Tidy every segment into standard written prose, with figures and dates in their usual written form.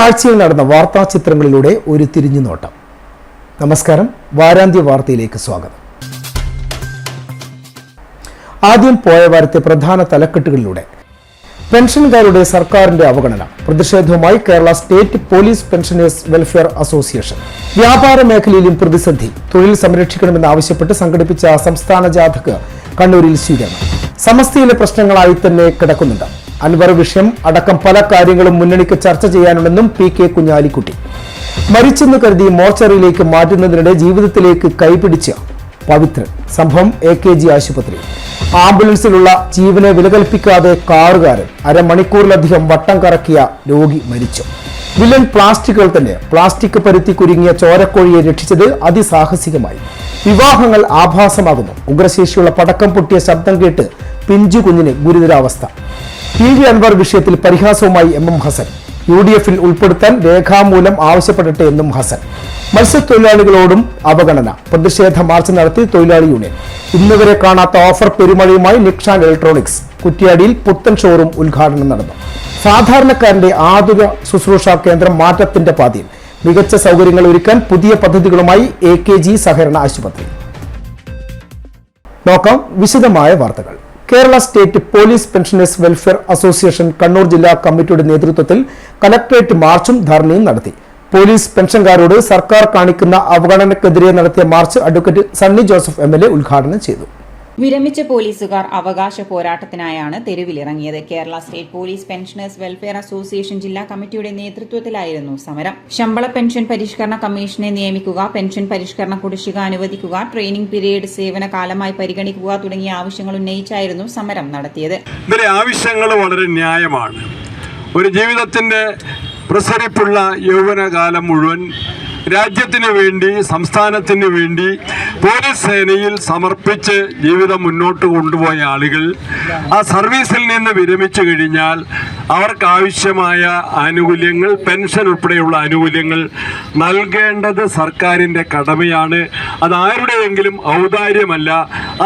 ആഴ്ചയിൽ നടന്ന വാർത്താ ചിത്രങ്ങളിലൂടെ ഒരു തിരിഞ്ഞുനോട്ടം. നമസ്കാരം, വാരാന്ത്യ വാർത്തയിലേക്ക് സ്വാഗതം. ആദ്യം പോയ വാരത്തെ പ്രധാന തലക്കെട്ടുകളിലൂടെ പെൻഷൻകാരുടെ സർക്കാരിന്റെ അവഗണന, പ്രതിഷേധവുമായി Kerala state police pensioners welfare association. വ്യാപാര മേഖലയിലും പ്രതിസന്ധി, തൊഴിൽ സംരക്ഷിക്കണമെന്നാവശ്യപ്പെട്ട് സംഘടിപ്പിച്ച സംസ്ഥാന ജാഥക്ക് കണ്ണൂരിൽ സ്വീകരണം. സമസ്തയിലെ പ്രശ്നങ്ങളായി തന്നെ കിടക്കുന്നുണ്ട്. അൻവർ വിഷയം അടക്കം പല കാര്യങ്ങളും മുന്നണിക്ക് ചർച്ച ചെയ്യാനുണ്ടെന്നും PK കുഞ്ഞാലിക്കുട്ടി. മരിച്ചെന്ന് കരുതി മോർച്ചറിയിലേക്ക് മാറ്റുന്നതിനിടെ ജീവിതത്തിലേക്ക് കൈപിടിച്ച പവിത്രൻ. സംഭവം AKG ആശുപത്രി. ആംബുലൻസിലുള്ള ജീവനെ വിലകൽപ്പിക്കാതെ കാറുകാരൻ അരമണിക്കൂറിലധികം വട്ടം കറക്കിയ രോഗി മരിച്ചു. വില്ലൻ പ്ലാസ്റ്റിക്കുകൾ തന്നെ. പ്ലാസ്റ്റിക് പരുത്തി കുരുങ്ങിയ ചോരക്കോഴിയെ രക്ഷിച്ചത് അതിസാഹസികമായി. വിവാഹങ്ങൾ ആഭാസമാകുന്നു. ഉഗ്രശേഷിയുള്ള പടക്കം പൊട്ടിയ ശബ്ദം കേട്ട് പിഞ്ചു കുഞ്ഞിന് ഗുരുതരാവസ്ഥ. PV അൻവർ വിഷയത്തിൽ പരിഹാസവുമായി MM ഹസൻ. UDFിൽ ഉൾപ്പെടുത്താൻ രേഖാമൂലം ആവശ്യപ്പെടട്ടെ എന്നും ഹസൻ. മത്സ്യത്തൊഴിലാളികളോടും അവഗണന, പ്രതിഷേധ മാർച്ച് നടത്തി തൊഴിലാളി യൂണിയൻ. ഇന്നുവരെ കാണാത്ത ഓഫർ പെരുമഴയുമായി നിക്ഷാൻ ഇലക്ട്രോണിക്സ്. കുറ്റ്യാടിയിൽ പുത്തൻ ഷോറൂം ഉദ്ഘാടനം നടന്നു. സാധാരണക്കാരന്റെ ആതുര ശുശ്രൂഷ കേന്ദ്രം മാറ്റത്തിന്റെ പാതയിൽ. മികച്ച സൗകര്യങ്ങൾ ഒരുക്കാൻ പുതിയ പദ്ധതികളുമായി AKG സഹകരണ ആശുപത്രി. നോക്കാം വിശദമായ വാർത്തകൾ. Kerala state police pensioners welfare association Kannur ജില്ലാ കമ്മിറ്റിയുടെ നേതൃത്വത്തിൽ കലക്ടറേറ്റ് മാർച്ചും ധർണയും നടത്തി. പോലീസ് പെൻഷൻകാരോട് സർക്കാർ കാണിക്കുന്ന അവഗണനക്കെതിരെ നടത്തിയ march advocate Sunny Joseph MLA ഉദ്ഘാടനം ചെയ്തു. വിരമിച്ച പോലീസുകാർ അവകാശ പോരാട്ടത്തിനായാണ് തെരുവിലിറങ്ങിയത്. Kerala state police pensioners welfare association ജില്ലാ കമ്മിറ്റിയുടെ നേതൃത്വത്തിലായിരുന്നു സമരം. ശമ്പള പെൻഷൻ പരിഷ്കരണ കമ്മീഷനെ നിയമിക്കുക, പെൻഷൻ പരിഷ്കരണ കുടിശ്ശിക അനുവദിക്കുക, ട്രെയിനിംഗ് പീരീഡ് സേവന കാലമായി പരിഗണിക്കുക തുടങ്ങിയ ആവശ്യങ്ങൾ ഉന്നയിച്ചായിരുന്നു സമരം നടത്തിയത്. ഇതിലെ ആവശ്യങ്ങൾ വളരെ ന്യായമാണ്. ഒരു ജീവിതത്തിന്റെ പ്രസരിപ്പുള്ള യൗവനകാലം മുഴുവൻ രാജ്യത്തിന് വേണ്ടി, സംസ്ഥാനത്തിന് വേണ്ടി പോലീസ് സേനയിൽ സമർപ്പിച്ച് ജീവിതം മുന്നോട്ട് കൊണ്ടുപോയ ആളുകൾ ആ സർവീസിൽ നിന്ന് വിരമിച്ചു കഴിഞ്ഞാൽ അവർക്ക് ആവശ്യമായ ആനുകൂല്യങ്ങൾ, പെൻഷൻ ഉൾപ്പെടെയുള്ള ആനുകൂല്യങ്ങൾ നൽകേണ്ടത് സർക്കാരിൻ്റെ കടമയാണ്. അത് ആരുടെയെങ്കിലും ഔദാര്യമല്ല,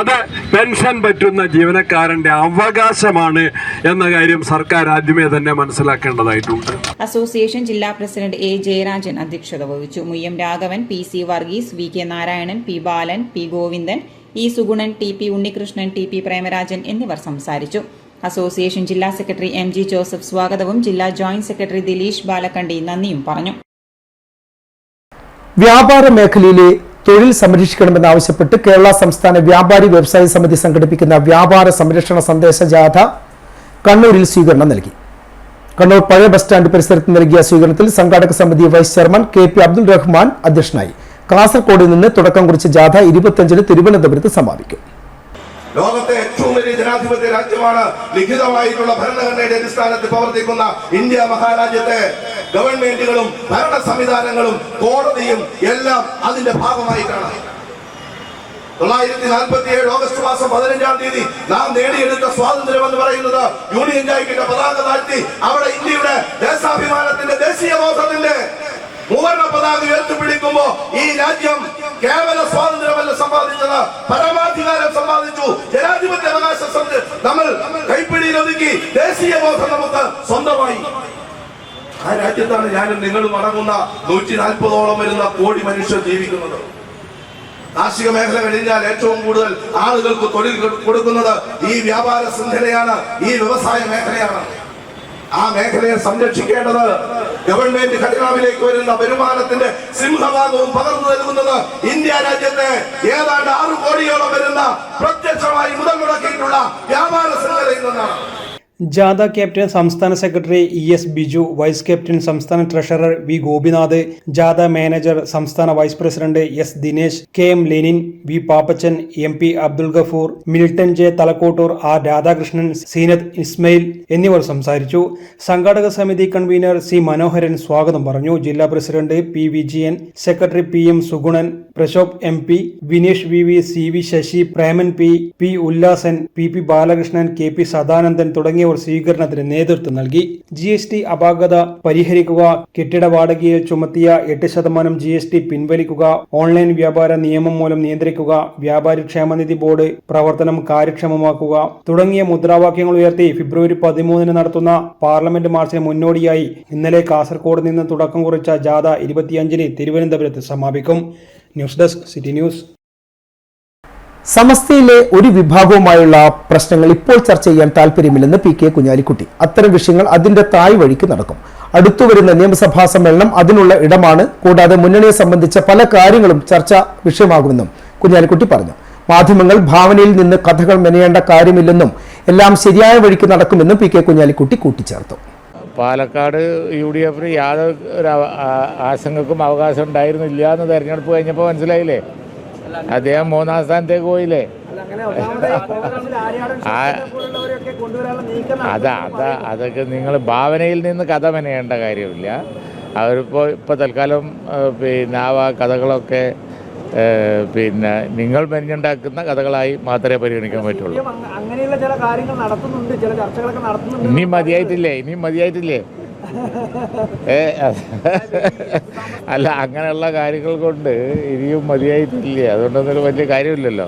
അത് പെൻഷൻ പറ്റുന്ന ജീവനക്കാരൻ്റെ അവകാശമാണ് എന്ന കാര്യം സർക്കാർ ആദ്യമേ തന്നെ മനസ്സിലാക്കേണ്ടതായിട്ടുണ്ട്. അസോസിയേഷൻ ജില്ലാ പ്രസിഡന്റ് A ജയരാജൻ അധ്യക്ഷത വഹിച്ചു. Muyyam Raghavan, PC Varghese, VK Narayanan, P ബാലൻ, P Govindan, E Sugunan, TP Unnikrishnan, TP Premarajan എന്നിവർ സംസാരിച്ചു. അസോസിയേഷൻ ജില്ലാ സെക്രട്ടറി MG ജോസഫ് സ്വാഗതവും ജില്ലാ ജോയിന്റ് സെക്രട്ടറി ദിലീഷ് ബാലക്കണ്ടി നന്ദിയും പറഞ്ഞു. വ്യാപാര മേഖലയിലെ തൊഴിൽ സംരക്ഷിക്കണമെന്നാവശ്യപ്പെട്ട് കേരള സംസ്ഥാന വ്യാപാരി വ്യവസായ സമിതി സംഘടിപ്പിക്കുന്ന വ്യാപാര സംരക്ഷണ സന്ദേശ ജാഥ കണ്ണൂരിൽ സ്വീകരണം നൽകി. കണ്ണൂർ പഴയ ബസ് സ്റ്റാൻഡ് പരിസരത്ത് നൽകിയ സ്വീകരണത്തിൽ സംഘാടക സമിതി vice chairman KP Abdul Rahman അധ്യക്ഷനായി. കാസർഗോഡ് നിന്ന് തുടക്കം കുറിച്ച ജാഥ 25-ന് തിരുവനന്തപുരത്ത് സമാപിക്കും. ലോകത്തെ ഏറ്റവും വലിയ ജനാധിപത്യ രാജ്യമാണ്. ലിഖിതമായിട്ടുള്ള ഭരണഘടനയുടെ അടിസ്ഥാനത്തിൽ പ്രവർത്തിക്കുന്ന ഇന്ത്യ മഹാരാജ്യത്തെ ഗവൺമെന്റുകളും ഭരണ സംവിധാനങ്ങളും കോടതിയും എല്ലാം അതിന്റെ ഭാഗമായിട്ടാണ്. 1947 ഓഗസ്റ്റ് മാസം 15-ാം തീയതി നാം നേടിയെടുത്ത സ്വാതന്ത്ര്യം എന്ന് പറയുന്നത് യൂണിയൻ ജാക്കിന്റെ പതാക താഴ്ത്തി അവിടെ ഇന്ത്യയുടെ ദേശാഭിമാനത്തിന്റെ, ദേശീയ ബോധത്തിന്റെ മൂവർണ്ണ പതാക ഉയർത്തിപ്പിടിക്കുമ്പോ ഈ രാജ്യം കേവല സ്വാതന്ത്ര്യമല്ല സമ്പാദിച്ചത്, പരമാധികാരം സമ്പാദിച്ചു. ജനാധിപത്യ അവകാശം നമ്മൾ കൈപ്പിടിയിൽ ഒതുക്കി ദേശീയ ബോധം നമുക്ക് സ്വന്തമായി. ആ രാജ്യത്താണ് ഞാനും നിങ്ങളും അടങ്ങുന്ന 140ഓളം വരുന്ന കോടി മനുഷ്യർ ജീവിക്കുന്നത്. കാർഷിക മേഖല കഴിഞ്ഞാൽ ഏറ്റവും കൂടുതൽ ആളുകൾക്ക് തൊഴിൽ കൊടുക്കുന്നത് ഈ വ്യാപാര ശൃംഖലയാണ്, ഈ വ്യവസായ മേഖലയാണ്. ആ മേഖലയെ സംരക്ഷിക്കേണ്ടത് ഗവൺമെന്റ് ഖജനാവിലേക്ക് വരുന്ന വരുമാനത്തിന്റെ സിംഹഭാഗവും പകർന്നു നൽകുന്നത് ഇന്ത്യ രാജ്യത്തെ ഏതാണ്ട് 6 കോടിയോളം വരുന്ന പ്രത്യക്ഷമായി മുതൽ മുടക്കിയിട്ടുള്ള വ്യാപാര ശൃംഖലയിൽ നിന്നാണ്. ജാഥ ക്യാപ്റ്റൻ സംസ്ഥാന secretary ES Biju, vice captain സംസ്ഥാന ട്രഷറർ V ഗോപിനാഥ്, ജാഥ മാനേജർ സംസ്ഥാന vice president S Dinesh, KM Lenin, V Pappachan, MP Abdul Gafoor, Milton J Thalakkottur, R Radhakrishnan, Seenath Ismail എന്നിവർ സംസാരിച്ചു. സംഘാടക സമിതി കൺവീനർ C മനോഹരൻ സ്വാഗതം പറഞ്ഞു. ജില്ലാ president P Vijayan, secretary PM Sugunan, Prashobh MP, Vineesh VV, CV Sasi, Preman P Ullasan, PP Balakrishnan, KP Sadanandan തുടങ്ങിയ തുടങ്ങിയവർ സ്വീകരണത്തിന് നേതൃത്വം നൽകി. GST അപാകത പരിഹരിക്കുക, കെട്ടിട വാടകയിൽ ചുമത്തിയ 8% GST പിൻവലിക്കുക, ഓൺലൈൻ വ്യാപാര നിയമം മൂലം നിയന്ത്രിക്കുക, വ്യാപാരി ക്ഷേമനിധി ബോർഡ് പ്രവർത്തനം കാര്യക്ഷമമാക്കുക തുടങ്ങിയ മുദ്രാവാക്യങ്ങൾ ഉയർത്തി ഫെബ്രുവരി 13 നടത്തുന്ന പാർലമെന്റ് മാർച്ചിന് മുന്നോടിയായി ഇന്നലെ കാസർഗോഡ് നിന്ന് തുടക്കം കുറിച്ച ജാഥ 25-ന് തിരുവനന്തപുരത്ത് സമാപിക്കും. News desk city news. സമസ്തയിലെ ഒരു വിഭാഗവുമായുള്ള പ്രശ്നങ്ങൾ ഇപ്പോൾ ചർച്ച ചെയ്യാൻ താല്പര്യമില്ലെന്ന് PK കുഞ്ഞാലിക്കുട്ടി. അത്തരം വിഷയങ്ങൾ അതിന്റെ തായ് വഴിക്ക് നടക്കും. അടുത്തുവരുന്ന നിയമസഭാ സമ്മേളനം അതിനുള്ള ഇടമാണ്. കൂടാതെ മുന്നണിയെ സംബന്ധിച്ച പല കാര്യങ്ങളും ചർച്ചാ വിഷയമാകുമെന്നും കുഞ്ഞാലിക്കുട്ടി പറഞ്ഞു. മാധ്യമങ്ങൾ ഭാവനയിൽ നിന്ന് കഥകൾ മെനയേണ്ട കാര്യമില്ലെന്നും എല്ലാം ശരിയായ വഴിക്ക് നടക്കുമെന്നും PK കുഞ്ഞാലിക്കുട്ടി കൂട്ടിച്ചേർത്തു. പാലക്കാട് UDF യാതൊരു ആശങ്കക്കും അവകാശം ഉണ്ടായിരുന്നില്ല എന്ന് തെരഞ്ഞെടുപ്പ് കഴിഞ്ഞപ്പോൾ മനസ്സിലായില്ലേ? അദ്ദേഹം 3-ാം സ്ഥാനത്തേക്ക് പോയില്ലേ? അതൊക്കെ നിങ്ങൾ ഭാവനയിൽ നിന്ന് കഥ മെനയേണ്ട കാര്യമില്ല. ഇപ്പോൾ തൽക്കാലം ആ കഥകളൊക്കെ നിങ്ങൾ മെനഞ്ഞുണ്ടാക്കുന്ന കഥകളായി മാത്രമേ പരിഗണിക്കാൻ പറ്റുള്ളൂ. അങ്ങനെയുള്ള ചില കാര്യങ്ങൾ നടത്തുന്നുണ്ട്, ചില ചർച്ചകളൊക്കെ നടത്തുന്നുണ്ട്. ഇനിയും മതിയായിട്ടില്ലേ? അല്ല, അങ്ങനെയുള്ള കാര്യങ്ങൾ കൊണ്ട് ഇനിയും മതിയായിട്ടില്ലേ? അതുകൊണ്ടൊന്നും വലിയ കാര്യമില്ലല്ലോ.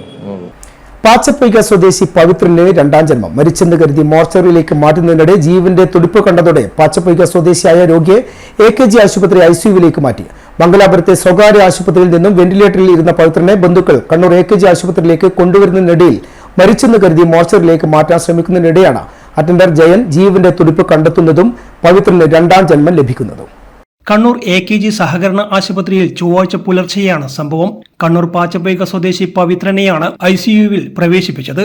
പാച്ചപ്പൊയ്ക സ്വദേശി പവിത്രന് 2ാം ജന്മം. മരിച്ചെന്ന് കരുതി മോർച്ചറിയിലേക്ക് മാറ്റുന്നതിനിടെ ജീവന്റെ തുടിപ്പ് കണ്ടതോടെ പാച്ചപ്പൊയ്ക സ്വദേശിയായ രോഗിയെ AKG ആശുപത്രി ICUവിലേക്ക് മാറ്റി. മംഗലാപുരത്തെ സ്വകാര്യ ആശുപത്രിയിൽ നിന്നും വെന്റിലേറ്ററിൽ ഇരുന്ന പവിത്രനെ ബന്ധുക്കൾ കണ്ണൂർ AKG ആശുപത്രിയിലേക്ക് കൊണ്ടുവരുന്നതിനിടയിൽ മരിച്ചെന്ന് കരുതി മോർച്ചറിയിലേക്ക് മാറ്റാൻ ശ്രമിക്കുന്നതിനിടെയാണ് അറ്റൻഡർ ജയൻ ജീവന്റെ തുടിപ്പ് കണ്ടെത്തുന്നതും പവിത്രന് 2ാം ജന്മം ലഭിക്കുന്നതും. കണ്ണൂർ AKG സഹകരണ ആശുപത്രിയിൽ ചൊവ്വാഴ്ച പുലർച്ചെയാണ് സംഭവം. കണ്ണൂർ പാച്ചപ്പൊയ്ക സ്വദേശി പവിത്രനെയാണ് ICUവിൽ പ്രവേശിപ്പിച്ചത്.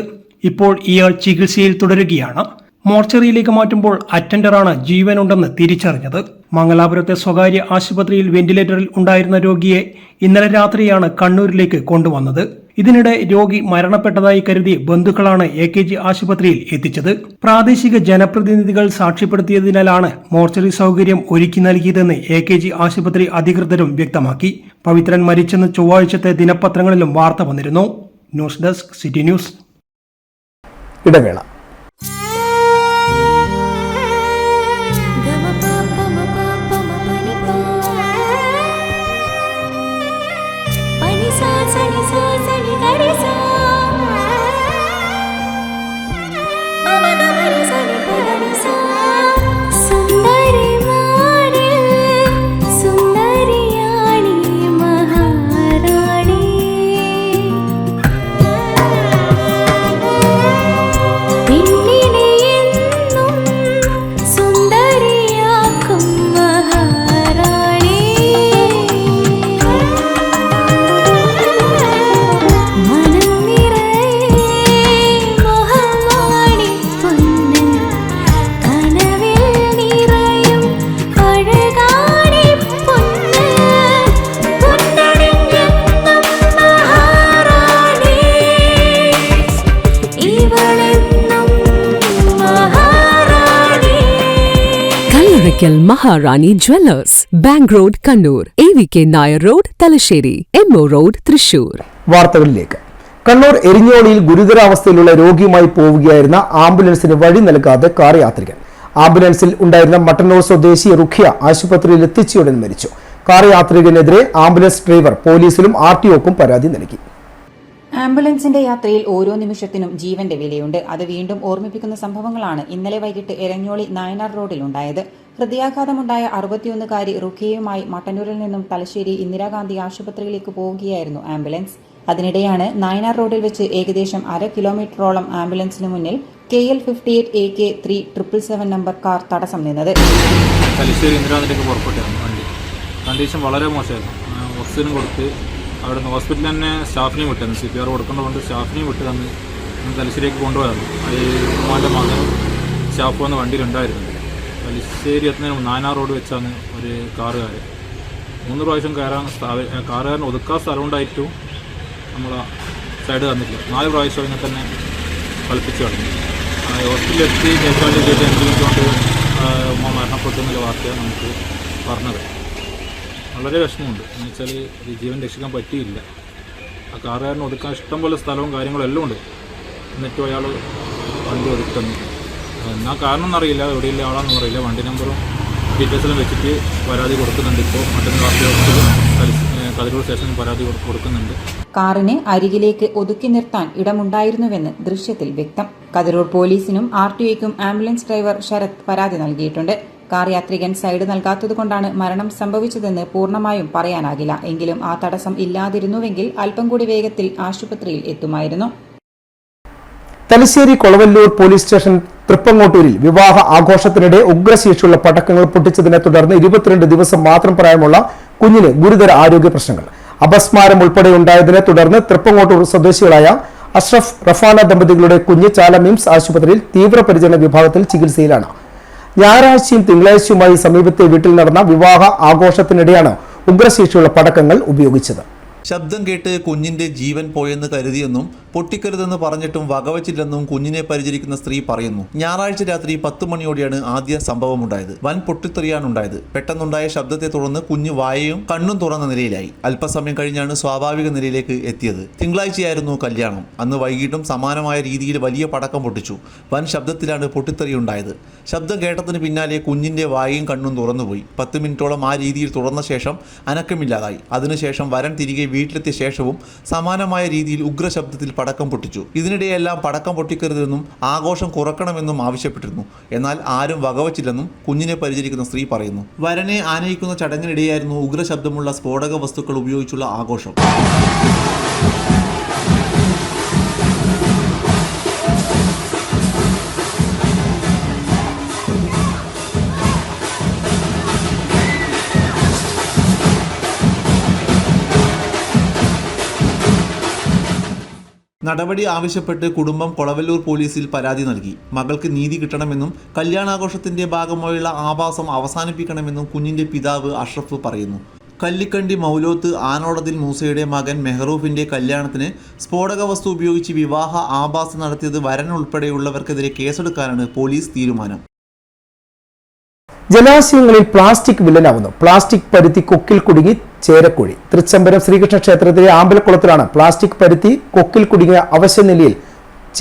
ഇപ്പോൾ ഇയാൾ ചികിത്സയിൽ തുടരുകയാണ്. മോർച്ചറിയിലേക്ക് മാറ്റുമ്പോൾ അറ്റൻഡറാണ് ജീവനുണ്ടെന്ന് തിരിച്ചറിഞ്ഞത്. മംഗലാപുരത്തെ സ്വകാര്യ ആശുപത്രിയിൽ വെന്റിലേറ്ററിൽ ഉണ്ടായിരുന്ന രോഗിയെ ഇന്നലെ രാത്രിയാണ് കണ്ണൂരിലേക്ക് കൊണ്ടുവന്നത്. ഇതിനിടെ രോഗി മരണപ്പെട്ടതായി കരുതി ബന്ധുക്കളാണ് AKG ആശുപത്രിയിൽ എത്തിച്ചത്. പ്രാദേശിക ജനപ്രതിനിധികൾ സാക്ഷ്യപ്പെടുത്തിയതിനാലാണ് മോർച്ചറി സൗകര്യം ഒരുക്കി നൽകിയതെന്ന് AKG ആശുപത്രി അധികൃതരും വ്യക്തമാക്കി. പവിത്രൻ മരിച്ചെന്ന് ചൊവ്വാഴ്ചത്തെ ദിനപത്രങ്ങളിലും വാർത്ത വന്നിരുന്നു. News desk city news. ഇടവേള. Maharani Jewellers, Bank Road, Kannur, AVK Nair Road, Talasheri, MO Road, Thrissur. വാർത്തകളിലേക്ക്. കണ്ണൂർ എരിഞ്ഞോളിയിൽ ഗുരുതരാവസ്ഥയിലുള്ള രോഗിയുമായി പോവുകയായിരുന്ന ആംബുലൻസിന് വഴി നൽകാതെ കാർ യാത്രികൻ. ആംബുലൻസിൽ ഉണ്ടായിരുന്ന മട്ടന്നൂർ സ്വദേശി റുഖിയ ആശുപത്രിയിൽ എത്തിച്ചയുടൻ മരിച്ചു. കാർ യാത്രികനെതിരെ ആംബുലൻസ് ഡ്രൈവർ പോലീസിലും RTOക്കും പരാതി നൽകി. ആംബുലൻസിന്റെ യാത്രയിൽ ഓരോ നിമിഷത്തിനും ജീവന്റെ വിലയുണ്ട്. അത് വീണ്ടും ഓർമ്മിപ്പിക്കുന്ന സംഭവങ്ങളാണ് ഇന്നലെ വൈകിട്ട് എരഞ്ഞോളി നായനാർ റോഡിലുണ്ടായത്. ഹൃദയാഘാതമുണ്ടായ 61-കാരി റുഖിയയുമായി മട്ടന്നൂരിൽ നിന്നും തലശ്ശേരി ഇന്ദിരാഗാന്ധി ആശുപത്രിയിലേക്ക് പോവുകയായിരുന്നു ആംബുലൻസ്. അതിനിടെയാണ് നായനാർ റോഡിൽ വെച്ച് ഏകദേശം 1/2 കിലോമീറ്ററോളം ആംബുലൻസിന് മുന്നിൽ KL 58 AK 3777 നമ്പർ കാർ തടസ്സം നിന്നത്. തലശ്ശേരി ഇന്ദിരാഗാന്ധിയിലേക്ക് പുറപ്പെട്ടായിരുന്നു വണ്ടി. കണ്ടീഷൻ വളരെ മോശമായിരുന്നു. ഓക്സിജൻ കൊടുത്ത് അവിടെ നിന്ന് ഹോസ്പിറ്റലിൽ തന്നെ സ്റ്റാഫിനെയും വിട്ടായിരുന്നു. CPR കൊടുക്കേണ്ടതുകൊണ്ട് സ്റ്റാഫിനെയും വിട്ട് തന്ന് തലശ്ശേരിക്ക് കൊണ്ടുപോയായിരുന്നു. ഉമ്മാൻ്റെ മകനും സ്റ്റാഫ് വന്ന വണ്ടിയിലുണ്ടായിരുന്നു. തലശ്ശേരി എത്തുന്നതിന് നായനാർ റോഡ് വെച്ചാണ് ഒരു കാറുകാരൻ 3 പ്രാവശ്യം കാറുകാരൻ ഒതുക്കാൻ സ്ഥലമുണ്ടായിട്ടും നമ്മൾ സൈഡ് തന്നിട്ടില്ല. 4 പ്രാവശ്യം ഇങ്ങനെ തന്നെ കളിപ്പിച്ച് കളഞ്ഞു. ഹോസ്പിറ്റലിലെത്തി കേൾക്കാണ്ട് ചെയ്ത് എന്തെങ്കിലും കൊണ്ട് ഉമ്മ മരണപ്പെട്ടു എന്നുള്ള വാർത്തയാണ് നമുക്ക് പറഞ്ഞത്. വളരെ വിഷമമുണ്ട്. എന്ന് വെച്ചാൽ ജീവൻ രക്ഷിക്കാൻ പറ്റിയില്ല. ആ കാറുകാരന് ഒതുക്കാൻ ഇഷ്ടംപോലെ സ്ഥലവും കാര്യങ്ങളും എല്ലാം ഉണ്ട്. എന്നിട്ടും അയാൾ വണ്ടി ഒതുക്കി തന്നു. എന്നാൽ കാരണം എന്നറിയില്ല, എവിടെയുള്ള ആളാണെന്ന് അറിയില്ല. വണ്ടി നമ്പറും ഡീറ്റെയിൽസെല്ലാം വെച്ചിട്ട് പരാതി കൊടുക്കുന്നുണ്ട്. ഇപ്പോൾ മറ്റൊന്ന് കാർഷിക ഓഫീസിലും കതിരൂർ സ്റ്റേഷനിൽ പരാതി കൊടുക്കുന്നുണ്ട്. കാറിനെ അരികിലേക്ക് ഒതുക്കി നിർത്താൻ ഇടമുണ്ടായിരുന്നുവെന്ന് ദൃശ്യത്തിൽ വ്യക്തം. കതിരൂർ പോലീസിനും RTOയ്ക്കും ആംബുലൻസ് ഡ്രൈവർ ശരത് പരാതി നൽകിയിട്ടുണ്ട്. കാർ യാത്രികൻ സൈഡ് നൽകാത്തതുകൊണ്ടാണ് മരണം സംഭവിച്ചതെന്ന് പൂർണ്ണമായും പറയാനാകില്ല. എങ്കിലും ആ തടസ്സം ഇല്ലാതിരുന്നുവെങ്കിൽ അല്പം കൂടി വേഗത്തിൽ ആശുപത്രിയിൽ എത്തുമായിരുന്നു. തലശ്ശേരി കൊളവല്ലൂർ പോലീസ് സ്റ്റേഷൻ തൃപ്പങ്ങോട്ടൂരിൽ വിവാഹ ആഘോഷത്തിനിടെ ഉഗ്രശേഷിയുള്ള പടക്കങ്ങൾ പൊട്ടിച്ചതിനെ തുടർന്ന് 22 ദിവസം മാത്രം പ്രായമുള്ള കുഞ്ഞിന് ഗുരുതര ആരോഗ്യ പ്രശ്നങ്ങൾ. അപസ്മാരം ഉൾപ്പെടെ ഉണ്ടായതിനെ തുടർന്ന് തൃപ്പങ്ങോട്ടൂർ സ്വദേശികളായ അഷ്റഫ് റഫാന ദമ്പതികളുടെ കുഞ്ഞ് ചാല മിംസ് ആശുപത്രിയിൽ തീവ്രപരിചരണ വിഭാഗത്തിൽ ചികിത്സയിലാണ്. ഞായറാഴ്ചയും തിങ്കളാഴ്ചയുമായി സമീപത്തെ വീട്ടിൽ നടന്ന വിവാഹ ആഘോഷത്തിനിടെയാണ് ഉഗ്രശേഷിയുള്ള പടക്കങ്ങൾ ഉപയോഗിച്ചത്. ശബ്ദം കേട്ട് കുഞ്ഞിന്റെ ജീവൻ പോയെന്ന് കരുതിയെന്നും പൊട്ടിക്കരുതെന്ന് പറഞ്ഞിട്ടും വകവച്ചില്ലെന്നും കുഞ്ഞിനെ പരിചരിക്കുന്ന സ്ത്രീ പറയുന്നു. ഞായറാഴ്ച രാത്രി 10 മണിയോടെയാണ് ആദ്യ സംഭവമുണ്ടായത്. വൻ പൊട്ടിത്തെറിയാണുണ്ടായത്. പെട്ടെന്നുണ്ടായ ശബ്ദത്തെ തുടർന്ന് കുഞ്ഞ് വായയും കണ്ണും തുറന്ന നിലയിലായി. അല്പസമയം കഴിഞ്ഞാണ് സ്വാഭാവിക നിലയിലേക്ക് എത്തിയത്. തിങ്കളാഴ്ചയായിരുന്നു കല്യാണം. അന്ന് വൈകിട്ടും സമാനമായ രീതിയിൽ വലിയ പടക്കം പൊട്ടിച്ചു. വൻ ശബ്ദത്തിലാണ് പൊട്ടിത്തെറിയുണ്ടായത്. ശബ്ദം കേട്ടതിന് പിന്നാലെ കുഞ്ഞിന്റെ വായയും കണ്ണും തുറന്നുപോയി. 10 മിനിറ്റോളം ആ രീതിയിൽ തുടർന്ന ശേഷം അനക്കമില്ലാതായി. അതിനുശേഷം വരൻ തിരികെ വീട്ടിലെത്തിയ ശേഷവും സമാനമായ രീതിയിൽ ഉഗ്രശബ്ദത്തിൽ പടക്കം പൊട്ടിച്ചു. ഇതിനിടെയെല്ലാം പടക്കം പൊട്ടിക്കരുതെന്നും ആഘോഷം കുറക്കണമെന്നും ആവശ്യപ്പെട്ടിരുന്നു. എന്നാൽ ആരും വകവച്ചില്ലെന്നും കുഞ്ഞിനെ പരിചരിക്കുന്ന സ്ത്രീ പറയുന്നു. വരനെ ആനയിക്കുന്ന ചടങ്ങിനിടെയായിരുന്നു ഉഗ്രശബ്ദമുള്ള സ്ഫോടക വസ്തുക്കൾ ഉപയോഗിച്ചുള്ള ആഘോഷം. നടപടി ആവശ്യപ്പെട്ട് കുടുംബം കൊളവല്ലൂർ പോലീസിൽ പരാതി നൽകി. മകൾക്ക് നീതി കിട്ടണമെന്നും കല്യാണാഘോഷത്തിന്റെ ഭാഗമായുള്ള ആഭാസം അവസാനിപ്പിക്കണമെന്നും കുഞ്ഞിന്റെ പിതാവ് അഷ്റഫ് പറയുന്നു. കല്ലിക്കണ്ടി മൗലോത്ത് ആനോടതിൽ മൂസയുടെ മകൻ മെഹറൂഫിന്റെ കല്യാണത്തിന് സ്ഫോടക വസ്തു ഉപയോഗിച്ച് വിവാഹ ആഭാസം നടത്തിയത് വരൻ ഉൾപ്പെടെയുള്ളവർക്കെതിരെ കേസെടുക്കാനാണ് പോലീസ് തീരുമാനം. ജലാശയങ്ങളിൽ പ്ലാസ്റ്റിക് വില്ലനാവുന്നു. പ്ലാസ്റ്റിക് പരുത്തി കൊക്കിൽ കുടുങ്ങി ചേരക്കുഴി. തൃച്ചംബരം ശ്രീകൃഷ്ണ ക്ഷേത്രത്തിലെ ആമ്പലക്കുളത്തിലാണ് പ്ലാസ്റ്റിക് പരുത്തി കൊക്കിൽ കുടുങ്ങിയ അവശനിലയിൽ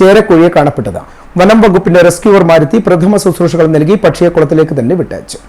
ചേരക്കുഴിയെ കാണപ്പെട്ടത്. വനം വകുപ്പിന്റെ റെസ്ക്യൂവർമാരെത്തി പ്രഥമ ശുശ്രൂഷകൾ നൽകി പക്ഷിയെ കുളത്തിലേക്ക് തന്നെ വിട്ടയച്ചു.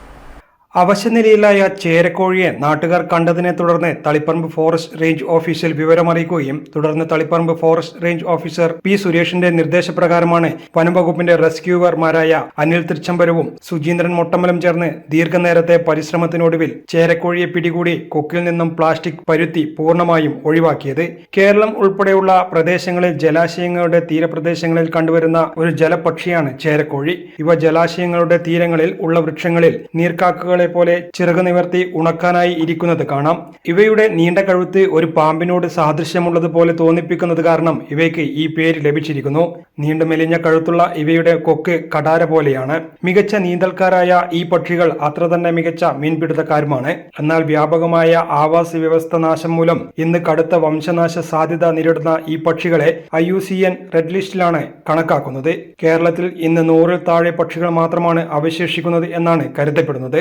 അവശനിലയിലായ ചേരക്കോഴിയെ നാട്ടുകാർ കണ്ടതിനെ തുടർന്ന് തളിപ്പറമ്പ് ഫോറസ്റ്റ് റേഞ്ച് ഓഫീസിൽ വിവരമറിയിക്കുകയും തുടർന്ന് Taliparamba forest range officer P. സുരേഷിന്റെ നിർദ്ദേശപ്രകാരമാണ് വനംവകുപ്പിന്റെ റെസ്ക്യൂവർമാരായ അനിൽ തൃച്ചംബരവും സുജീന്ദ്രൻ മൊട്ടമലം ചേർന്ന് ദീർഘനേരത്തെ പരിശ്രമത്തിനൊടുവിൽ ചേരക്കോഴിയെ പിടികൂടി കൊക്കിൽ നിന്നും പ്ലാസ്റ്റിക് പരുത്തി പൂർണ്ണമായും ഒഴിവാക്കിയത്. കേരളം ഉൾപ്പെടെയുള്ള പ്രദേശങ്ങളിൽ ജലാശയങ്ങളുടെ തീരപ്രദേശങ്ങളിൽ കണ്ടുവരുന്ന ഒരു ജലപക്ഷിയാണ് ചേരക്കോഴി. ഇവ ജലാശയങ്ങളുടെ തീരങ്ങളിൽ ഉള്ള വൃക്ഷങ്ങളിൽ നീർക്കാക്കകളെ പോലെ ചിറക് നിവർത്തി ഉണക്കാനായി ഇരിക്കുന്നത് കാണാം. ഇവയുടെ നീണ്ട കഴുത്ത് ഒരു പാമ്പിനോട് സാദൃശ്യമുള്ളതുപോലെ തോന്നിപ്പിക്കുന്നത് കാരണം ഇവയ്ക്ക് ഈ പേര് ലഭിച്ചിരിക്കുന്നു. നീണ്ടു മെലിഞ്ഞ കഴുത്തുള്ള ഇവയുടെ കൊക്ക് കടാര പോലെയാണ്. മികച്ച നീന്തൽക്കാരായ ഈ പക്ഷികൾ അത്ര തന്നെ മികച്ച മീൻപിടുത്തക്കാരുമാണ്. എന്നാൽ വ്യാപകമായ ആവാസ വ്യവസ്ഥ നാശം മൂലം ഇന്ന് കടുത്ത വംശനാശ സാധ്യത നേരിടുന്ന ഈ പക്ഷികളെ IUCN റെഡ് ലിസ്റ്റിലാണ് കണക്കാക്കുന്നത്. കേരളത്തിൽ ഇന്ന് 100-ൽ താഴെ പക്ഷികൾ മാത്രമാണ് അവശേഷിക്കുന്നത് എന്നാണ് കരുതപ്പെടുന്നത്.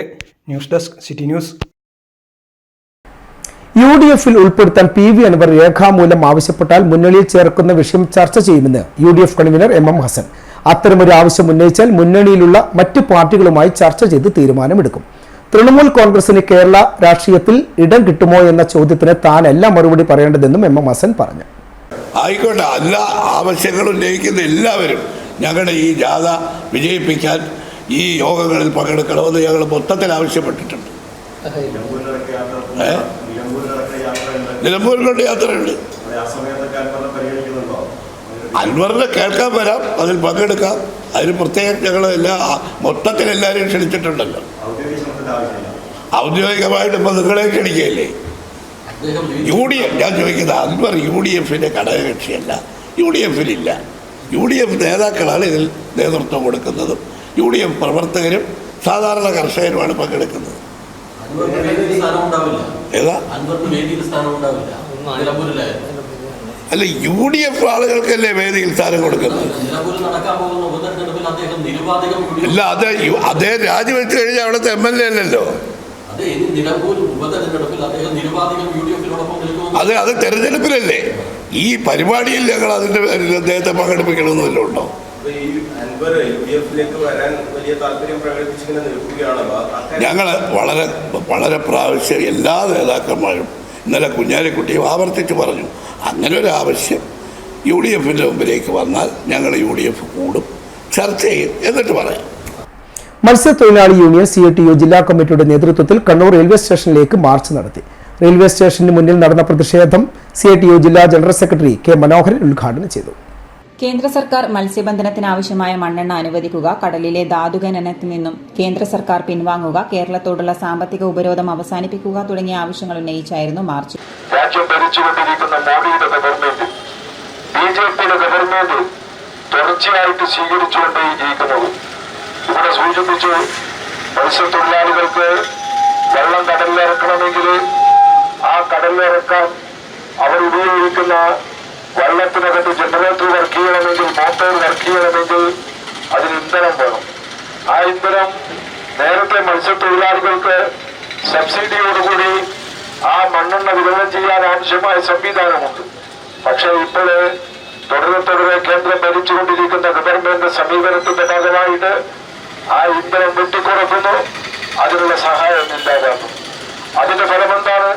News desk city news. UDF-ൽ ഉൾപ്പെടുത്താൻ PV അൻവർ രേഖാമൂലം ആവശ്യപ്പെട്ടാൽ മുന്നണിയിൽ ചേർക്കുന്ന വിഷയം ചർച്ച ചെയ്യുമെന്ന് UDF കൺവീനർ MM ഹസൻ. അത്തരമൊരു ആവശ്യം ഉന്നയിച്ചാൽ മുന്നണിയിലുള്ള മറ്റ് പാർട്ടികളുമായി ചർച്ച ചെയ്ത് തീരുമാനമെടുക്കും. തൃണമൂൽ കോൺഗ്രസിന് കേരള രാഷ്ട്രീയത്തിൽ ഇടം കിട്ടുമോ എന്ന ചോദ്യത്തിന് താനല്ല മറുപടി പറയേണ്ടതെന്നും MM ഹസൻ പറഞ്ഞു. ആയിക്കോട്ടെ, എല്ലാ ആവശ്യങ്ങളും ഉന്നയിക്കുന്ന എല്ലാവരും ഞങ്ങളുടെ ഈ ജാഥ വിജയിപ്പിക്കാൻ ഈ യോഗങ്ങളിൽ പങ്കെടുക്കണമെന്ന് ഞങ്ങൾ മൊത്തത്തിൽ ആവശ്യപ്പെട്ടിട്ടുണ്ട്. നിലമ്പൂരിലോട്ട് യാത്രയുണ്ട്. അൻവറിനെ കേൾക്കാൻ വരാം, അതിൽ പങ്കെടുക്കാം. അതിന് പ്രത്യേകം ഞങ്ങൾ മൊത്തത്തിൽ എല്ലാവരെയും ക്ഷണിച്ചിട്ടുണ്ടല്ലോ. ഔദ്യോഗികമായിട്ട് ഇപ്പം നിങ്ങളെ ക്ഷണിക്കുകയല്ലേ. UDF ഞാൻ ചോദിക്കുന്നത്, അൻവർ UDF-ന്റെ ഘടകകക്ഷിയല്ല, UDF-ലില്ല. UDF നേതാക്കളാണ് ഇതിൽ നേതൃത്വം കൊടുക്കുന്നതും UDF പ്രവർത്തകരും സാധാരണ കർഷകരുമാണ് പങ്കെടുക്കുന്നത്. ഏതാ അല്ല, UDF ആളുകൾക്കല്ലേ വേദിയിൽ സ്ഥാനം കൊടുക്കുന്നത്. അല്ല, അതേ രാജിവെച്ച് കഴിഞ്ഞാൽ അവിടുത്തെ MLA അല്ലല്ലോ. അത് തെരഞ്ഞെടുപ്പിലല്ലേ. ഈ പരിപാടിയിൽ ഞങ്ങൾ അതിന്റെ അദ്ദേഹത്തെ പങ്കെടുപ്പിക്കണമെന്നല്ലോ ഉണ്ടോ? ഞങ്ങൾ വളരെ പ്രാവശ്യം എല്ലാ നേതാക്കന്മാരും ഇന്നലെ കുഞ്ഞാലിക്കുട്ടിയും ആവർത്തിച്ച് പറഞ്ഞു, അങ്ങനെ ഒരു ആവശ്യം UDFിൻ്റെ മുമ്പിലേക്ക് വന്നാൽ ഞങ്ങൾ UDF കൂടും, ചർച്ച ചെയ്യും, എന്നിട്ട് പറയാം. മത്സ്യത്തൊഴിലാളി യൂണിയൻ CITU ജില്ലാ കമ്മിറ്റിയുടെ നേതൃത്വത്തിൽ കണ്ണൂർ റെയിൽവേ സ്റ്റേഷനിലേക്ക് മാർച്ച് നടത്തി. റെയിൽവേ സ്റ്റേഷന് മുന്നിൽ നടന്ന പ്രതിഷേധം CITU ജില്ലാ ജനറൽ സെക്രട്ടറി K മനോഹരൻ ഉദ്ഘാടനം ചെയ്തു. കേന്ദ്ര സർക്കാർ മത്സ്യബന്ധനത്തിനാവശ്യമായ മണ്ണെണ്ണ അനുവദിക്കുക, കടലിലെ ധാതുഖനനത്തിൽ നിന്നും കേന്ദ്ര സർക്കാർ പിൻവാങ്ങുക, കേരളത്തോടുള്ള സാമ്പത്തിക ഉപരോധം അവസാനിപ്പിക്കുക തുടങ്ങിയ ആവശ്യങ്ങൾ ഉന്നയിച്ചായിരുന്നു മാർച്ച്. രാജ്യം ഭരിച്ചുകൊണ്ടിരിക്കുന്ന മോദിയുടെ ഗവൺമെന്റ്, BJPയുടെ ഗവൺമെന്റ് തുടർച്ചയായിട്ട് സ്വീകരിച്ചുകൊണ്ടേയിരിക്കുന്നത്. ഇവിടെ സൂചിപ്പിച്ചു, മത്സ്യത്തൊഴിലാളികൾക്ക് വെള്ളം കടലിലിറക്കണമെങ്കിൽ ആ കടലിലിറക്കാൻ അവർ ഉപയോഗിക്കുന്ന വെള്ളത്തിനകത്ത് ജനറേറ്റർ വർക്ക് ചെയ്യണമെങ്കിൽ, മോട്ടോർ വർക്ക് ചെയ്യണമെങ്കിൽ അതിന് ഇന്ധനം വേണം. ആ ഇന്ധനം നേരത്തെ മത്സ്യത്തൊഴിലാളികൾക്ക് സബ്സിഡിയോടുകൂടി ആ മണ്ണെണ്ണ വിതരണം ചെയ്യാൻ ആവശ്യമായ സംവിധാനമുണ്ട്. പക്ഷേ ഇപ്പോൾ തുടരെ കേന്ദ്രം ഭരിച്ചുകൊണ്ടിരിക്കുന്ന ഗവൺമെന്റ് സമീപനത്തിന്റെ ഭാഗമായിട്ട് ആ ഇന്ധനം വെട്ടിക്കുറക്കുന്നു, അതിനുള്ള സഹായം ഇല്ലാതാകുന്നു. അതിന്റെ ഫലമെന്താണ്?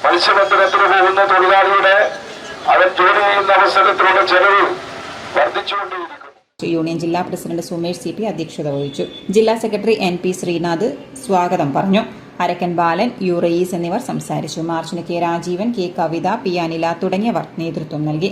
മത്സ്യബന്ധനത്തിന് പോകുന്ന തൊഴിലാളിയുടെ അവൻ ജോലി ചെയ്യുന്ന അവസരത്തിലുള്ള ചെലവ് വർദ്ധിച്ചുകൊണ്ടേയിരിക്കും. യൂണിയൻ ജില്ലാ പ്രസിഡന്റ് സുമേഷ് CP അധ്യക്ഷത വഹിച്ചു. ജില്ലാ സെക്രട്ടറി NP ശ്രീനാഥ് സ്വാഗതം പറഞ്ഞു. അരക്കൻ ബാലൻ, U റയീസ് എന്നിവർ സംസാരിച്ചു. മാർച്ചിന് K രാജീവൻ, K കവിത, P അനില തുടങ്ങിയവർ നേതൃത്വം നൽകി.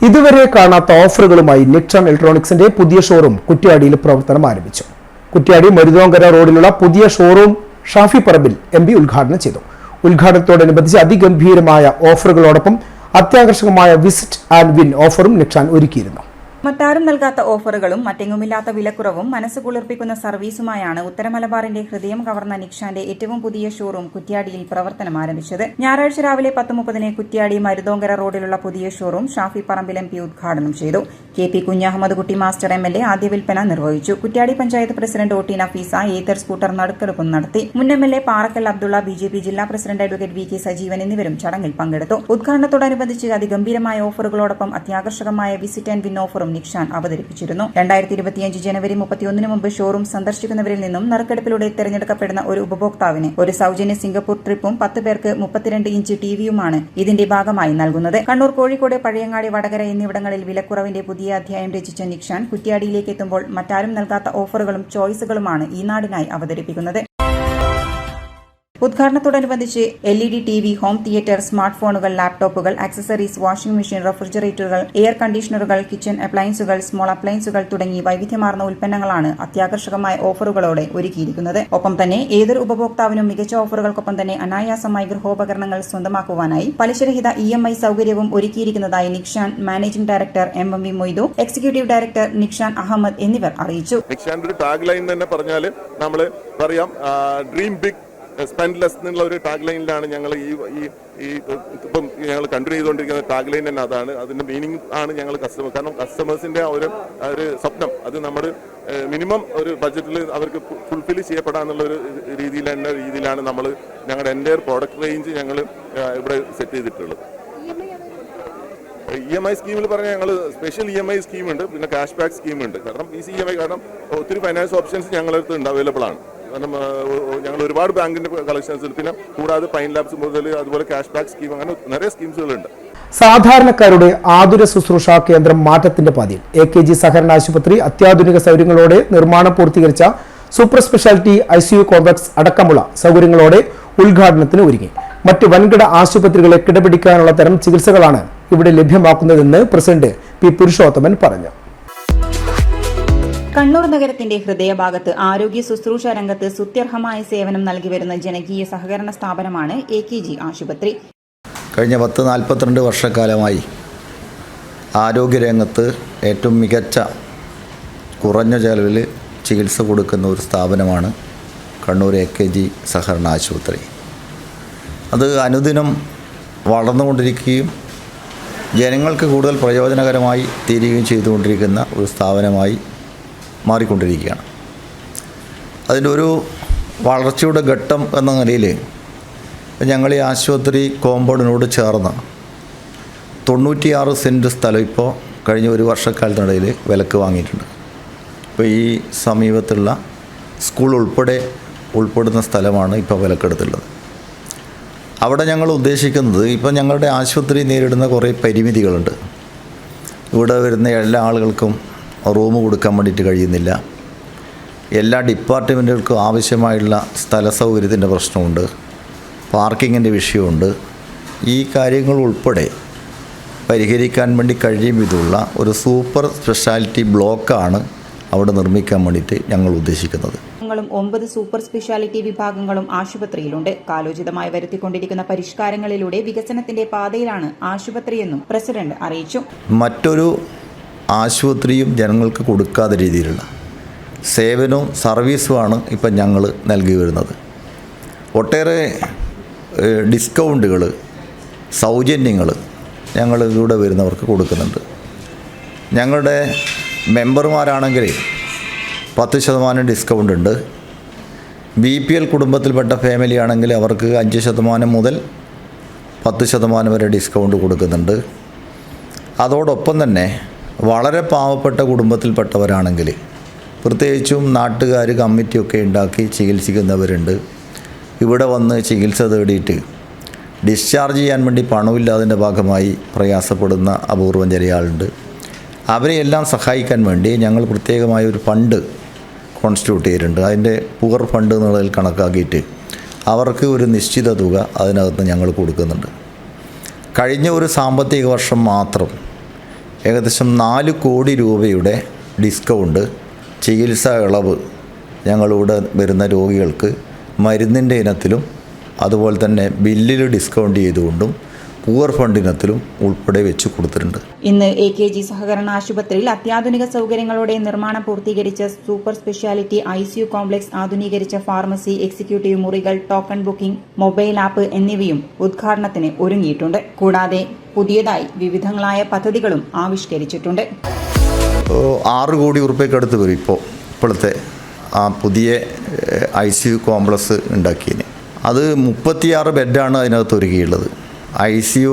ഇതുവരെ കാണാത്ത ഓഫറുകളുമായി നിക്സൺ ഇലക്ട്രോണിക്സിന്റെ പുതിയ ഷോറൂം കുറ്റ്യാടിയിൽ പ്രവർത്തനം ആരംഭിച്ചു. കുറ്റ്യാടി മരുതോങ്കര റോഡിലുള്ള പുതിയ ഷോറൂം ഷാഫി പറമ്പിൽ MP ഉദ്ഘാടനം ചെയ്തു. ഉദ്ഘാടനത്തോടനുബന്ധിച്ച് അതിഗംഭീരമായ ഓഫറുകളോടൊപ്പം അത്യാകർഷകമായ വിസിറ്റ് ആൻഡ് വിൻ ഓഫറും നിക്സൺ ഒരുക്കിയിരുന്നു. മറ്റാരും നൽകാത്ത ഓഫറുകളും മറ്റെങ്ങുമില്ലാത്ത വിലക്കുറവും മനസ്സ് കുളിർപ്പിക്കുന്ന സർവീസുമായാണ് ഉത്തര മലബാറിന്റെ ഹൃദയം കവർന്ന നിക്സാന്റെ ഏറ്റവും പുതിയ ഷോറൂം കുറ്റ്യാടിയിൽ പ്രവർത്തനം ആരംഭിച്ചത്. ഞായറാഴ്ച രാവിലെ 10:30 കുറ്റ്യാടി മരുതോങ്കര റോഡിലുള്ള പുതിയ ഷോറൂം ഷാഫി പറമ്പിൽ MP ഉദ്ഘാടനം ചെയ്തു. KP കുഞ്ഞഹമ്മദ് കുട്ടി മാസ്റ്റർ MLA ആദ്യ വിൽപ്പന നിർവഹിച്ചു. Kuttiyadi panchayat president OT Nafeesa Ather scooter നറുക്കെടുപ്പും നടത്തി. മുൻ MLA പാറക്കൽ അബ്ദുള്ള, BJP ജില്ലാ പ്രസിഡന്റ് അഡ്വക്കേറ്റ് VK സജീവൻ എന്നിവരും ചടങ്ങിൽ പങ്കെടുത്തു. ഉദ്ഘാടനത്തോടനുബന്ധിച്ച് അതിഗംഭീരമായ ഓഫറുകളോടൊപ്പം അത്യാകർഷകമായ വിസിറ്റ് ആൻഡ് വിൻ ഓഫറും നിക്സാൻ അവതരിപ്പിച്ചിരുന്നു. 2025 ജനുവരി 31 മുമ്പ് ഷോറൂം സന്ദർശിക്കുന്നവരിൽ നിന്നും നറുക്കെടുപ്പിലൂടെ തെരഞ്ഞെടുക്കപ്പെടുന്ന ഒരു ഉപഭോക്താവിന് ഒരു സൗജന്യ സിംഗപ്പൂർ ട്രിപ്പും 10 പേർക്ക് 32 ഇഞ്ച് TVയുമാണ് ഇതിന്റെ ഭാഗമായി നൽകുന്നത്. കണ്ണൂർ, കോഴിക്കോട്, പഴയങ്ങാടി, വടകര എന്നിവിടങ്ങളിൽ വിലക്കുറവിന്റെ പുതിയ അധ്യായം രചിച്ച നിക്സാൻ കുറ്റ്യാടിയിലേക്ക് എത്തുമ്പോൾ മറ്റാരും നൽകാത്ത ഓഫറുകളും ചോയ്സുകളുമാണ് ഈ നാടിനായി അവതരിപ്പിക്കുന്നത്. ഉദ്ഘാടനത്തോടനുബന്ധിച്ച് LED TV, home theatre, smart ഫോണുകൾ, ലാപ്ടോപ്പുകൾ, ആക്സസറീസ്, വാഷിംഗ് മെഷീൻ, റെഫ്രിജറേറ്ററുകൾ, എയർ കണ്ടീഷണറുകൾ, കിച്ചൺ അപ്ലയൻസുകൾ, സ്മോൾ അപ്ലയൻസുകൾ തുടങ്ങി വൈവിധ്യമാർന്ന ഉൽപ്പന്നങ്ങളാണ് അത്യാകർഷകമായ ഓഫറുകളോടെ ഒരുക്കിയിരിക്കുന്നത്. ഒപ്പം തന്നെ ഏതൊരു ഉപഭോക്താവിനും മികച്ച ഓഫറുകൾക്കൊപ്പം തന്നെ അനായാസമായി ഗൃഹോപകരണങ്ങൾ സ്വന്തമാക്കുവാനായി പലിശരഹിത EMI സൗകര്യവും ഒരുക്കിയിരിക്കുന്നതായി Nixan managing director MV Moidu, executive director Nixan Ahammed എന്നിവർ അറിയിച്ചു. നിക്സാന്റെ ഒരു ടാഗ് ലൈൻ തന്നെ പറഞ്ഞാൽ നമ്മൾ പറയാം, ഡ്രീം ബിഗ് സ്പെൻഡ് ലെസ് എന്നുള്ള ഒരു ടാഗ് ലൈനിലാണ് ഞങ്ങൾ ഇപ്പം ഞങ്ങൾ കണ്ടിന്യൂ ചെയ്തുകൊണ്ടിരിക്കുന്ന ടാഗ് ലൈൻ തന്നെ അതാണ്. അതിന്റെ മീനിങ് ആണ് ഞങ്ങൾ കാരണം കസ്റ്റമേഴ്സിന്റെ ഒരു സ്വപ്നം അത് നമ്മൾ മിനിമം ഒരു ബഡ്ജറ്റിൽ അവർക്ക് ഫുൾഫിൽ ചെയ്യപ്പെടാന്നുള്ള ഒരു രീതിയിലാണ് നമ്മൾ ഞങ്ങളുടെ എൻ്റയർ പ്രോഡക്റ്റ് റേഞ്ച് ഞങ്ങൾ ഇവിടെ സെറ്റ് ചെയ്തിട്ടുള്ളത്. EMI സ്കീമിൽ പറഞ്ഞാൽ ഞങ്ങൾ സ്പെഷ്യൽ EMI സ്കീമുണ്ട്, പിന്നെ ക്യാഷ് ബാക്ക് സ്കീമുണ്ട്. കാരണം ഈസി EMI കാരണം ഒത്തിരി ഫൈനാൻസ് ഓപ്ഷൻസ് ഞങ്ങളുടെ അടുത്ത് അവൈലബിൾ ആണ്. കാരണം ഞങ്ങൾ ഒരുപാട് ബാങ്കിന്റെ കളക്ഷൻസ്, പിന്നെ കൂടാതെ പൈൻ ലാബ്സ് മുതൽ അതുപോലെ ക്യാഷ് ബാക്ക് സ്കീം, അങ്ങനെ നിറയെ സ്കീംസുകളുണ്ട്. സാധാരണക്കാരുടെ ആതുര ശുശ്രൂഷ കേന്ദ്രം മാറ്റത്തിന്റെ പാതയിൽ. AKG സഹകരണ ആശുപത്രി അത്യാധുനിക സൗകര്യങ്ങളോടെ നിർമ്മാണം പൂർത്തീകരിച്ച സൂപ്പർ സ്പെഷ്യാലിറ്റി ICU കോംപ്ലക്സ് അടക്കമുള്ള സൗകര്യങ്ങളോടെ ഉദ്ഘാടനത്തിന് ഒരുങ്ങി. മറ്റ് വൻകിട ആശുപത്രികളെ കിടപിടിക്കാനുള്ള തരം ചികിത്സകളാണ് ഇവിടെ ലഭ്യമാക്കുന്നതെന്ന് പ്രസിഡന്റ് P പുരുഷോത്തമൻ പറഞ്ഞു. കണ്ണൂർ നഗരത്തിന്റെ ഹൃദയഭാഗത്ത് ആരോഗ്യ ശുശ്രൂഷ രംഗത്ത് സ്തുത്യർഹമായ സേവനം നൽകിവരുന്ന ജനകീയ സഹകരണ സ്ഥാപനമാണ് AKG ആശുപത്രി. കഴിഞ്ഞ 42 വർഷക്കാലമായി ആരോഗ്യരംഗത്ത് ഏറ്റവും മികച്ച കുറഞ്ഞ ചെലവിൽ ചികിത്സ കൊടുക്കുന്ന ഒരു സ്ഥാപനമാണ് കണ്ണൂർ AKG സഹകരണ ആശുപത്രി. അത് അനുദിനം വളർന്നുകൊണ്ടിരിക്കുകയും ജനങ്ങൾക്ക് കൂടുതൽ പ്രയോജനകരമായി തീരുകയും ചെയ്തുകൊണ്ടിരിക്കുന്ന ഒരു സ്ഥാപനമായി മാറിക്കൊണ്ടിരിക്കുകയാണ്. അതിൻ്റെ ഒരു വളർച്ചയുടെ ഘട്ടം എന്ന നിലയിൽ ഞങ്ങൾ ഈ ആശുപത്രി കോമ്പൗണ്ടിനോട് ചേർന്ന് 96 സെൻറ്റ് സ്ഥലം ഇപ്പോൾ കഴിഞ്ഞ ഒരു വർഷക്കാലത്തിനിടയിൽ വിലക്ക് വാങ്ങിയിട്ടുണ്ട്. ഇപ്പോൾ ഈ സമീപത്തുള്ള സ്കൂൾ ഉൾപ്പെടുന്ന സ്ഥലമാണ് ഇപ്പോൾ വിലക്കെടുത്തുള്ളത്. അവിടെ ഞങ്ങൾ ഉദ്ദേശിക്കുന്നത്, ഇപ്പോൾ ഞങ്ങളുടെ ആശുപത്രി നേരിടുന്ന കുറേ പരിമിതികളുണ്ട്. ഇവിടെ വരുന്ന എല്ലാ ആളുകൾക്കും റൂം കൊടുക്കാൻ വേണ്ടിയിട്ട് കഴിയുന്നില്ല. എല്ലാ ഡിപ്പാർട്ട്മെൻറ്റുകൾക്കും ആവശ്യമായുള്ള സ്ഥല സൗകര്യത്തിൻ്റെ പ്രശ്നമുണ്ട്, പാർക്കിങ്ങിൻ്റെ വിഷയമുണ്ട്. ഈ കാര്യങ്ങൾ ഉൾപ്പെടെ പരിഹരിക്കാൻ വേണ്ടി കഴിയും വിധമുള്ള ഒരു സൂപ്പർ സ്പെഷ്യാലിറ്റി ബ്ലോക്കാണ് അവിടെ നിർമ്മിക്കാൻ വേണ്ടിയിട്ട് ഞങ്ങൾ ഉദ്ദേശിക്കുന്നത്. 9 സൂപ്പർ സ്പെഷ്യാലിറ്റി വിഭാഗങ്ങളും ആശുപത്രിയിലുണ്ട്. കാലോചിതമായി വരുത്തിക്കൊണ്ടിരിക്കുന്ന പരിഷ്കാരങ്ങളിലൂടെ വികസനത്തിന്റെ പാതയിലാണ് ആശുപത്രിയെന്നും പ്രസിഡന്റ് അറിയിച്ചു. മറ്റൊരു ആശുപത്രിയും ജനങ്ങൾക്ക് കൊടുക്കാത്ത രീതിയിലുള്ള സേവനവും സർവീസുമാണ് ഇപ്പം ഞങ്ങൾ നൽകി വരുന്നത്. ഒട്ടേറെ ഡിസ്കൗണ്ടുകൾ, സൗജന്യങ്ങൾ ഞങ്ങൾ ഇതിലൂടെ വരുന്നവർക്ക് കൊടുക്കുന്നുണ്ട്. ഞങ്ങളുടെ മെമ്പർമാരാണെങ്കിൽ 10% ഡിസ്കൗണ്ട് ഉണ്ട്. BPL കുടുംബത്തിൽപ്പെട്ട ഫാമിലി ആണെങ്കിൽ അവർക്ക് 5% മുതൽ 10% വരെ ഡിസ്കൗണ്ട് കൊടുക്കുന്നുണ്ട്. അതോടൊപ്പം തന്നെ വളരെ പാവപ്പെട്ട കുടുംബത്തിൽപ്പെട്ടവരാണെങ്കിൽ, പ്രത്യേകിച്ചും നാട്ടുകാർ കമ്മിറ്റിയൊക്കെ ഉണ്ടാക്കി ചികിത്സിക്കുന്നവരുണ്ട്. ഇവിടെ വന്ന് ചികിത്സ തേടിയിട്ട് ഡിസ്ചാർജ് ചെയ്യാൻ വേണ്ടി പണമില്ലാതിൻ്റെ ഭാഗമായി പ്രയാസപ്പെടുന്ന അപൂർവം ചില ആളുണ്ട്. അവരെയെല്ലാം സഹായിക്കാൻ വേണ്ടി ഞങ്ങൾ പ്രത്യേകമായ ഒരു ഫണ്ട് കോൺസ്റ്റിറ്റ്യൂട്ട് ചെയ്തിട്ടുണ്ട്. അതിൻ്റെ പുവർ ഫണ്ട് എന്നുള്ളതിൽ കണക്കാക്കിയിട്ട് അവർക്ക് ഒരു നിശ്ചിത തുക അതിനകത്ത് ഞങ്ങൾ കൊടുക്കുന്നുണ്ട്. കഴിഞ്ഞ ഒരു സാമ്പത്തിക വർഷം മാത്രം ഏകദേശം 4 കോടി രൂപയുടെ ഡിസ്കൗണ്ട്, ചികിത്സാ ഇളവ് ഞങ്ങളിവിടെ വരുന്ന രോഗികൾക്ക് മരുന്നിൻ്റെ ഇനത്തിലും അതുപോലെ തന്നെ ബില്ലിൽ ഡിസ്കൗണ്ട് ചെയ്തുകൊണ്ടും പൂവർ ഫണ്ട് ഇനത്തിലും ഉൾപ്പെടെ വെച്ച് കൊടുത്തിട്ടുണ്ട്. ഇന്ന് AKG സഹകരണ ആശുപത്രിയിൽ അത്യാധുനിക സൗകര്യങ്ങളോടെ നിർമ്മാണം പൂർത്തീകരിച്ച സൂപ്പർ സ്പെഷ്യാലിറ്റി ICU കോംപ്ലക്സ്, ആധുനീകരിച്ച ഫാർമസി, എക്സിക്യൂട്ടീവ് മുറികൾ, ടോക്കൺ ബുക്കിംഗ്, മൊബൈൽ ആപ്പ് എന്നിവയും ഉദ്ഘാടനത്തിന് ഒരുങ്ങിയിട്ടുണ്ട്. കൂടാതെ പുതിയതായി വിവിധങ്ങളായ പദ്ധതികളും ആവിഷ്കരിച്ചിട്ടുണ്ട്. 6 കോടി ഉറുപ്പ്യക്ക് അടുത്ത് വരും ഇപ്പോഴത്തെ ആ പുതിയ ICU കോംപ്ലക്സ് ഉണ്ടാക്കിയതിന്. അത് 36 ബെഡാണ് അതിനകത്ത് ഒരുക്കിയുള്ളത്. ICU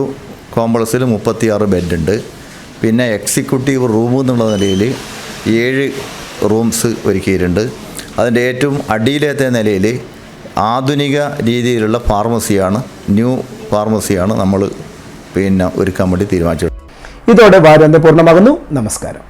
കോംപ്ലക്സിൽ 36 ബെഡുണ്ട്. പിന്നെ എക്സിക്യൂട്ടീവ് റൂം എന്നുള്ള നിലയിൽ 7 റൂംസ് ഒരുക്കിയിട്ടുണ്ട്. അതിൻ്റെ ഏറ്റവും അടിയിലത്തെ നിലയിൽ ആധുനിക രീതിയിലുള്ള ഫാർമസിയാണ്, ന്യൂ ഫാർമസിയാണ് നമ്മൾ ഒരുക്കാൻ വേണ്ടി തീരുമാനിച്ചത്. ഇതോടെ വാരാന്ത്യം പൂർണ്ണമാകുന്നു. നമസ്കാരം.